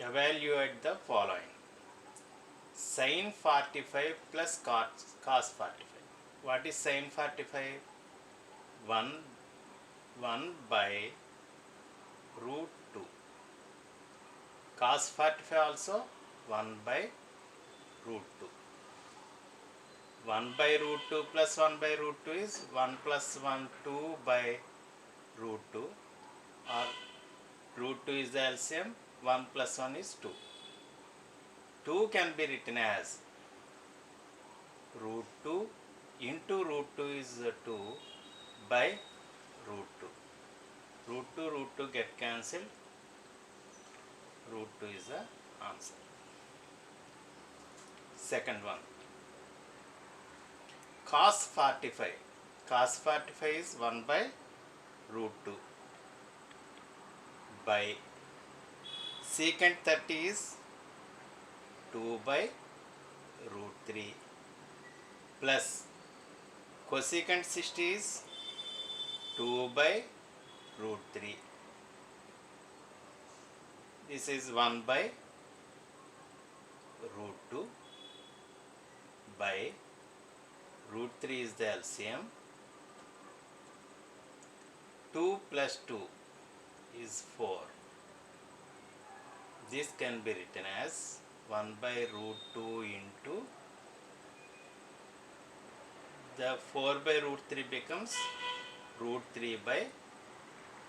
Evaluate the following. Sin 45 plus cos 45. What is sin 45? 1 by root 2. Cos 45 also 1 by root 2. 1 by root 2 plus 1 by root 2 is 1 plus 1 2 by root 2, or root 2 is the LCM, 1 plus 1 is 2. 2 can be written as root 2 into root 2 is 2 by root 2. Root 2 get cancelled. Root 2 is the answer. Second one. Cos 45. Cos 45 is 1 by root 2 by secant 30 is 2 by root 3 plus cosecant 60 is 2 by root 3. This is 1 by root 2 by root 3 is the LCM. 2 plus 2 is 4. This can be written as 1 by root 2 into the 4 by root 3 becomes root 3 by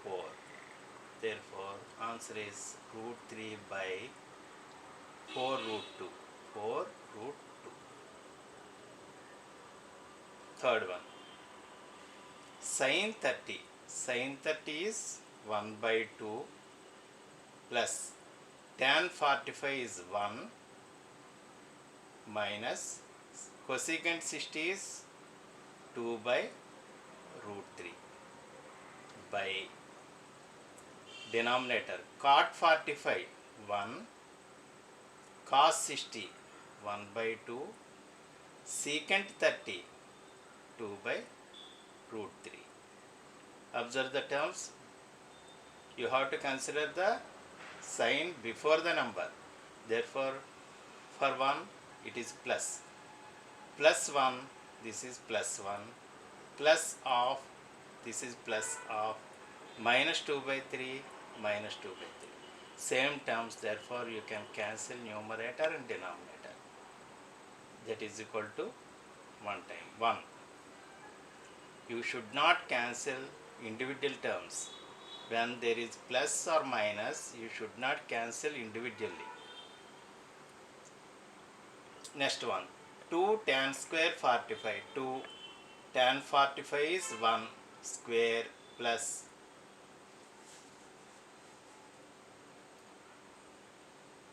4. Therefore, answer is root 3 by 4 root 2. 4 root 2. Third one. Sin 30. Sin 30 is 1 by 2 plus tan 45 is 1 minus cosecant 60 is 2 by root 3 by denominator cot 45 1 cos 60 1 by 2 secant 30 2 by root 3. Observe the terms. You have to consider the sign before the number. Therefore, for 1 it is plus. Plus 1, this is plus 1. Plus of, this is plus of. Minus 2 by 3, minus 2 by 3. Same terms, therefore you can cancel numerator and denominator. That is equal to 1 time 1. You should not cancel individual terms. When there is plus or minus, you should not cancel individually. Next one. 2 tan square 45. 2 tan 45 is 1 square plus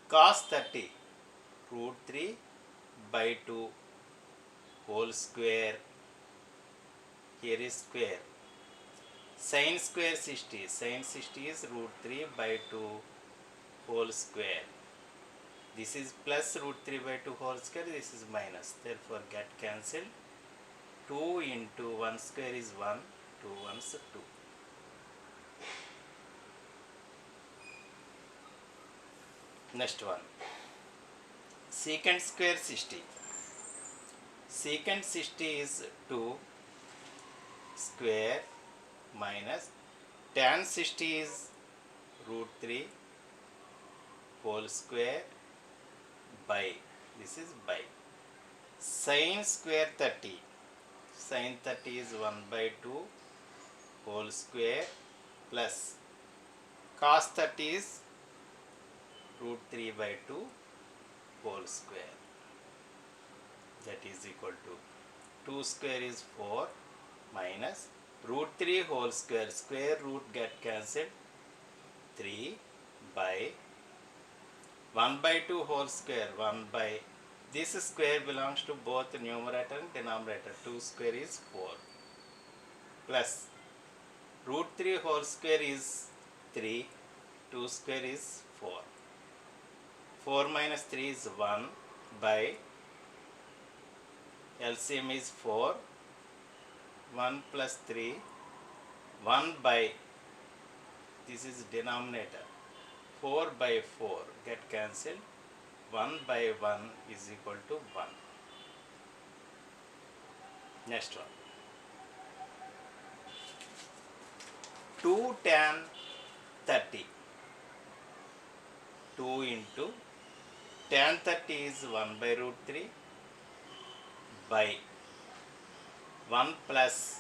cos 30 root 3 by 2 whole square. Here is square. Sin square 60. Sin 60 is root 3 by 2 whole square. This is plus root 3 by 2 whole square. This is minus. Therefore, get cancelled. 2 into 1 square is 1. 2 ones 2. Next one. Secant square 60. Secant 60 is 2 square minus tan 60 is root 3 whole square by, this is by sin square 30. Sin 30 is 1 by 2 whole square plus cos 30 is root 3 by 2 whole square. That is equal to 2 square is 4 minus root 3 whole square. Square root get cancelled. 3 by 1 by 2 whole square. 1 by, this square belongs to both numerator and denominator. 2 square is 4 plus root 3 whole square is 3. 2 square is 4. 4 minus 3 is 1 by LCM is 4. 1 plus 3, 1 by, this is denominator, 4 by 4 get cancelled. 1 by 1 is equal to 1. Next one. 2 tan 30. 2 into tan 30 is 1 by root 3 by 1 plus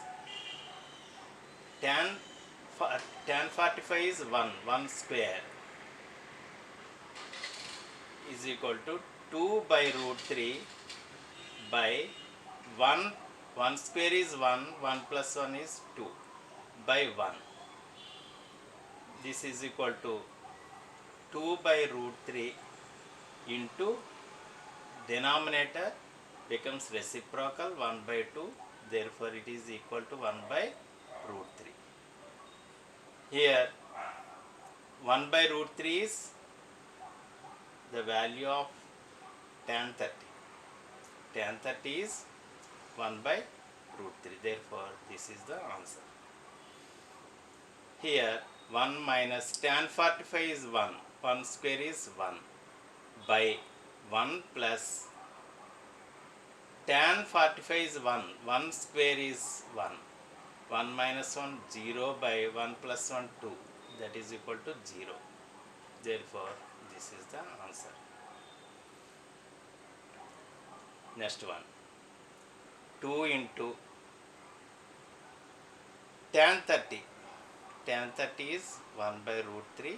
tan 45 is 1 square is equal to 2 by root 3 by 1 square is 1 plus 1 is 2 by 1. This is equal to 2 by root 3 into denominator becomes reciprocal 1 by 2, therefore it is equal to 1 by root 3. Here 1 by root 3 is the value of tan 30. Tan 30 is 1 by root 3, therefore this is the answer. Here 1 minus tan 45 is 1 square is 1 by 1 plus tan 45 is 1 square is 1 minus 1 0 by 1 plus 1 2, that is equal to 0, therefore this is the answer. Next one, 2 into tan 30. Tan 30 is 1 by root 3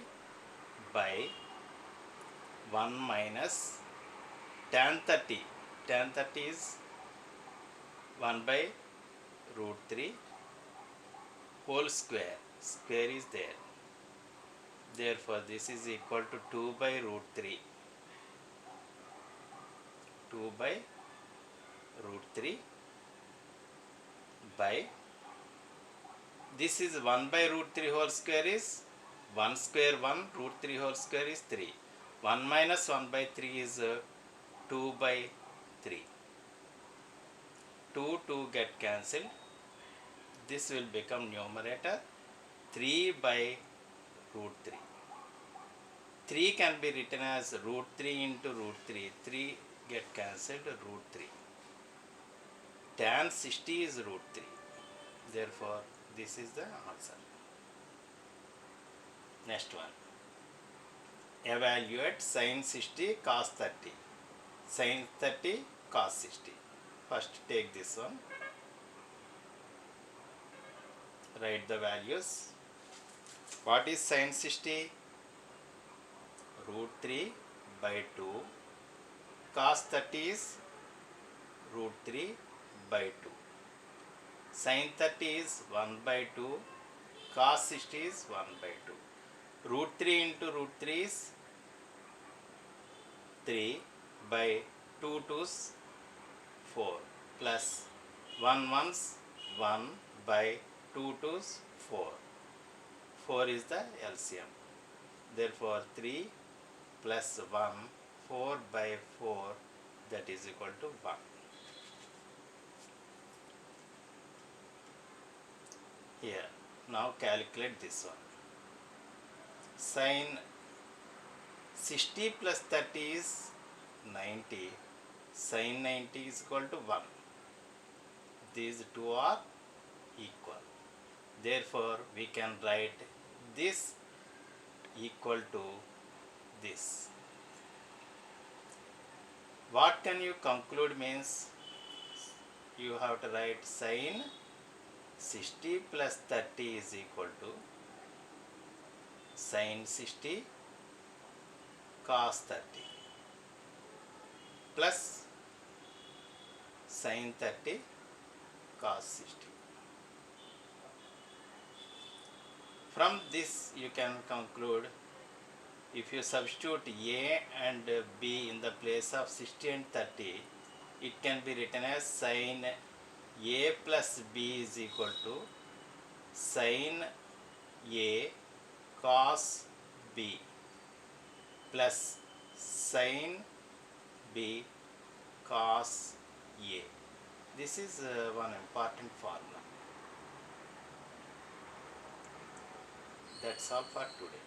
by 1 minus tan 30. Tan 30 is 1 by root 3 whole square. Square is there. Therefore, this is equal to 2 by root 3. 2 by root 3 by, this is 1 by root 3 whole square is 1 square 1, root 3 whole square is 3. 1 minus 1 by 3 is 2 by 3. 2 get cancelled. This will become numerator 3 by root 3. 3 can be written as root 3 into root 3. 3 get cancelled, root 3. Tan 60 is root 3. Therefore, this is the answer. Next one. Evaluate sin 60 cos 30. Sin 30 cos 60. First take this one. Write the values. What is sin 60? Root 3 by 2. Cos 30 is root 3 by 2. Sin 30 is 1 by 2. Cos 60 is 1 by 2. Root 3 into root 3 is 3 by 2 2's 4 plus 1 1's 1 by 2 2's 4. 4 is the LCM. Therefore, 3 plus 1, 4 by 4, that is equal to 1. Here, now calculate this one. Sin 60 plus 30 is 90. Sin 90 is equal to 1. These two are equal. Therefore, we can write this equal to this. What can you conclude means you have to write sin 60 plus 30 is equal to sin 60 cos 30 plus sin 30 cos 60. From this you can conclude, if you substitute A and B in the place of 60 and 30, it can be written as sin A plus B is equal to sin A cos B plus sin B cos A. This is one important formula. That's all for today.